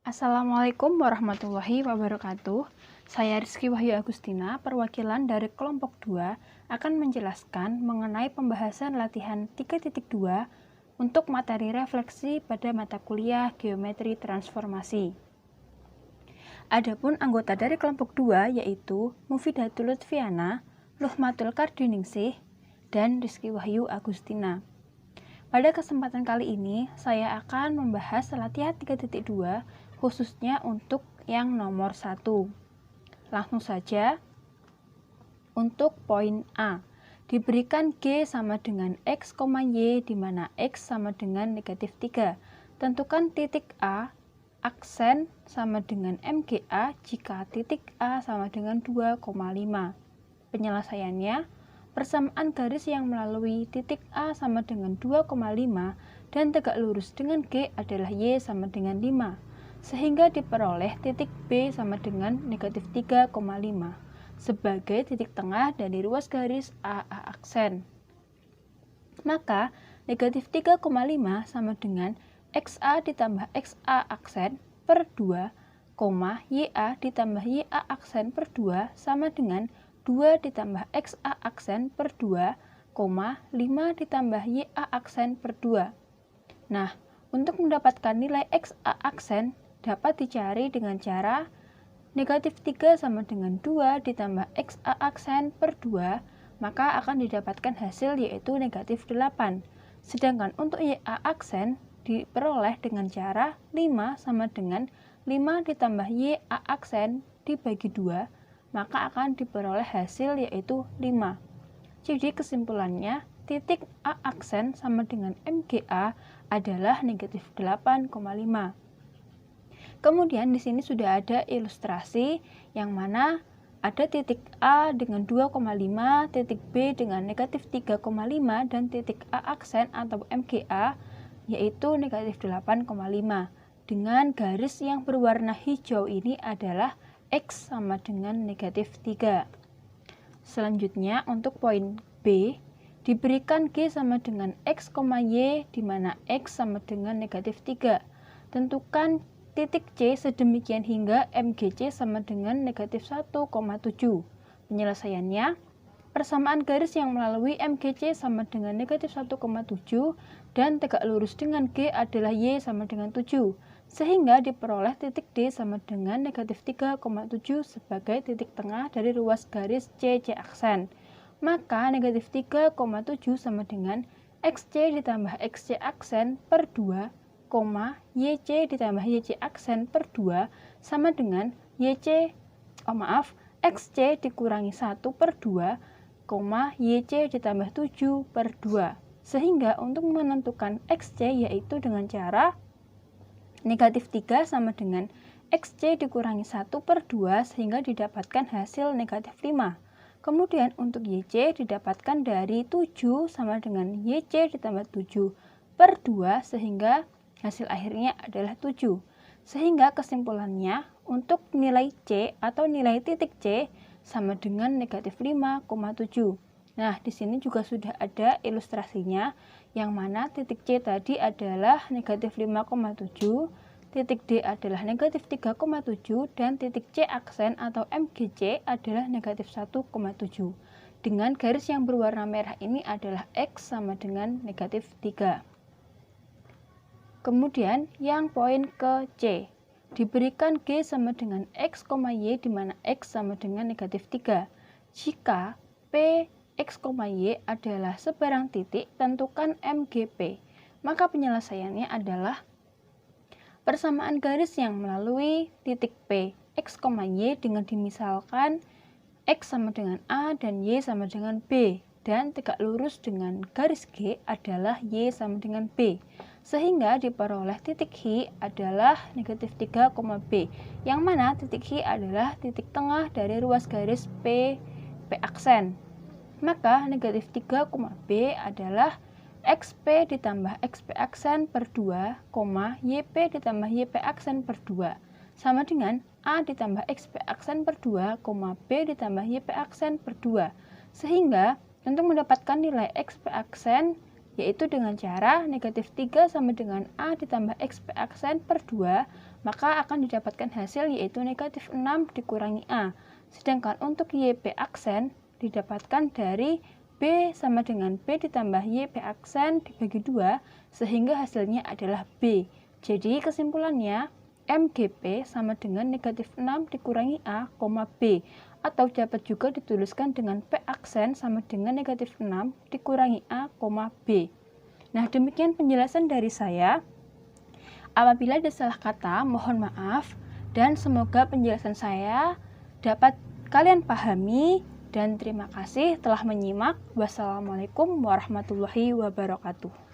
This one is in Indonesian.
Assalamualaikum warahmatullahi wabarakatuh. Saya Rizky Wahyu Agustina, perwakilan dari kelompok 2, akan menjelaskan mengenai pembahasan latihan 3.2 untuk materi refleksi pada mata kuliah Geometri Transformasi. Adapun anggota dari kelompok 2 yaitu Mufidatul Lutfiana, Luhmatul Kardiningsih, dan Rizky Wahyu Agustina. Pada kesempatan kali ini, saya akan membahas latihan 3.2 khususnya untuk yang nomor 1. Langsung saja, untuk poin A, diberikan G sama dengan X, Y, di mana X sama dengan negatif 3. Tentukan titik A, aksen sama dengan MGA jika titik A sama dengan 2,5. Penyelesaiannya, persamaan garis yang melalui titik A sama dengan 2,5 dan tegak lurus dengan G adalah Y sama dengan 5. Sehingga diperoleh titik B sama dengan negatif 3,5 sebagai titik tengah dari ruas garis AA aksen. Maka negatif 3,5 sama dengan XA ditambah XA aksen per 2, YA ditambah YA aksen per 2 sama dengan 2 ditambah XA aksen per 2, 5 ditambah YA aksen per 2. Nah, untuk mendapatkan nilai XA aksen dapat dicari dengan cara negatif 3 sama dengan 2 ditambah XA aksen per 2, maka akan didapatkan hasil yaitu negatif 8. Sedangkan untuk YA aksen diperoleh dengan cara 5 sama dengan 5 ditambah YA aksen dibagi 2, maka akan diperoleh hasil yaitu 5. Jadi kesimpulannya, titik A aksen sama dengan MGA adalah negatif 8,5. Kemudian di sini sudah ada ilustrasi yang mana ada titik A dengan 2,5, titik B dengan negatif 3,5, dan titik A aksen atau MGA yaitu negatif 8,5. Dengan garis yang berwarna hijau ini adalah X sama dengan negatif 3. Selanjutnya untuk poin B, diberikan G sama dengan X, Y, di mana X sama dengan negatif 3. Tentukan titik C sedemikian hingga MGC sama dengan negatif 1,7. Penyelesaiannya, persamaan garis yang melalui MGC sama dengan negatif 1,7 dan tegak lurus dengan G adalah Y sama dengan 7. Sehingga diperoleh titik D sama dengan negatif 3,7 sebagai titik tengah dari ruas garis CC aksen. Maka negatif 3,7 sama dengan XC ditambah XC aksen per 2, YC ditambah YC aksen per 2 sama dengan XC dikurangi 1 per 2, YC ditambah 7 per 2. Sehingga untuk menentukan XC yaitu dengan cara negatif 3 sama dengan XC dikurangi 1 per 2 sehingga didapatkan hasil negatif 5. Kemudian untuk YC didapatkan dari 7 sama dengan YC ditambah 7 per 2 sehingga hasil akhirnya adalah 7. Sehingga kesimpulannya untuk nilai C atau nilai titik C sama dengan negatif 5,7. Nah, di sini juga sudah ada ilustrasinya yang mana titik C tadi adalah negatif 5,7, titik D adalah negatif 3,7, dan titik C aksen atau MGC adalah negatif 1,7. Dengan garis yang berwarna merah ini adalah X sama dengan negatif 3. Kemudian yang poin ke C, diberikan G sama dengan X, Y, di mana X sama dengan negatif 3. Jika P, X, Y adalah sebarang titik, tentukan MGP. Maka penyelesaiannya adalah persamaan garis yang melalui titik P, X, Y dengan dimisalkan X sama dengan A dan Y sama dengan B, dan tegak lurus dengan garis G adalah Y sama dengan B. Sehingga diperoleh titik H adalah negatif 3, B, yang mana titik H adalah titik tengah dari ruas garis P aksen. Maka negatif 3, B adalah XP ditambah XP aksen per 2, YP ditambah YP aksen per 2, sama dengan A ditambah XP aksen per 2, B ditambah YP aksen per 2. Sehingga untuk mendapatkan nilai XP aksen yaitu dengan cara negatif 3 sama dengan A ditambah XP aksen per 2, maka akan didapatkan hasil yaitu negatif 6 dikurangi A. Sedangkan untuk YP aksen didapatkan dari B sama dengan B ditambah YP aksen dibagi 2, sehingga hasilnya adalah B. Jadi kesimpulannya, MGP sama dengan negatif 6 dikurangi A, B. Atau dapat juga dituliskan dengan P aksen sama dengan negatif 6 dikurangi A, B. Nah, demikian penjelasan dari saya. Apabila ada salah kata, mohon maaf, dan semoga penjelasan saya dapat kalian pahami, dan terima kasih telah menyimak. Wassalamualaikum warahmatullahi wabarakatuh.